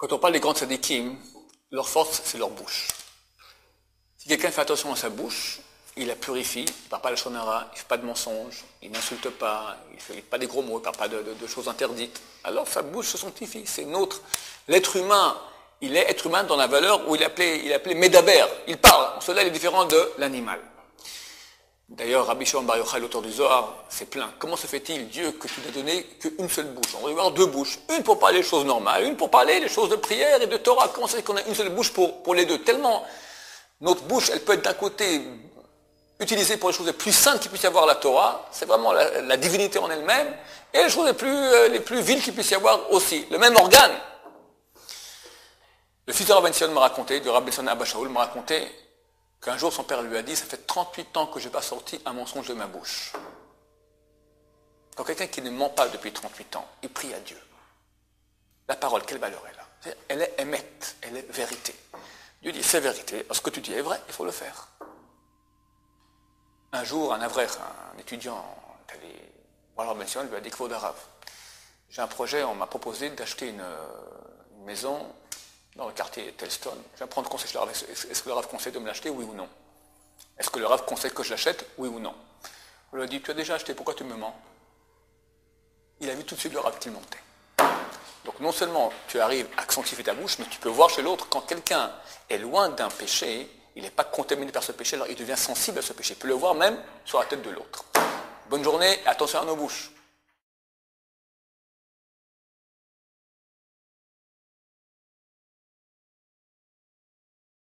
Quand on parle des grands tzadikim, leur force, c'est leur bouche. Si quelqu'un fait attention à sa bouche, il la purifie, il ne parle pas de shonara, il ne fait pas de mensonges, il n'insulte pas, il ne fait pas des gros mots, il ne parle pas de choses interdites. Alors sa bouche se sanctifie, c'est nôtre. L'être humain, il est être humain dans la valeur où il est appelé Médaber, il parle. En cela, il est différent de l'animal. D'ailleurs, Rabbi Shimon Bar Yochai, l'auteur du Zohar, s'est plaint. Comment se fait-il, Dieu, que tu n'as donné qu'une seule bouche? On va y avoir deux bouches. Une pour parler des choses normales, une pour parler des choses de prière et de Torah. Comment c'est qu'on a une seule bouche pour les deux? Tellement notre bouche, elle peut être d'un côté utilisée pour les choses les plus saintes qu'il puisse y avoir la Torah, c'est vraiment la divinité en elle-même, et les choses les plus viles qu'il puisse y avoir aussi. Le même organe. Le fils de Rav Ben Sion m'a raconté, du Rav Ben Sion Abba Shaul m'a raconté qu'un jour son père lui a dit, ça fait 38 ans que je n'ai pas sorti un mensonge de ma bouche. Quand quelqu'un qui ne ment pas depuis 38 ans, il prie à Dieu. La parole, quelle valeur elle a? Elle est émette, elle est vérité. Dieu dit, c'est vérité, ce que tu dis est vrai, il faut le faire. Un jour, un étudiant, est allé voir Rav Ben Sion, lui a dit, Kvod Harav, j'ai un projet, on m'a proposé d'acheter une maison dans le quartier Telston. Je vais prendre conseil chez le Rav. Est-ce que le Rav conseille de me l'acheter, oui ou non? Est-ce que le Rav conseille que je l'achète, oui ou non? On lui a dit, tu as déjà acheté, pourquoi tu me mens? Il a vu tout de suite le Rav qu'il mentait. Donc non seulement tu arrives à sanctifier ta bouche, mais tu peux voir chez l'autre, quand quelqu'un est loin d'un péché, il n'est pas contaminé par ce péché, alors il devient sensible à ce péché. Il peut le voir même sur la tête de l'autre. Bonne journée, attention à nos bouches.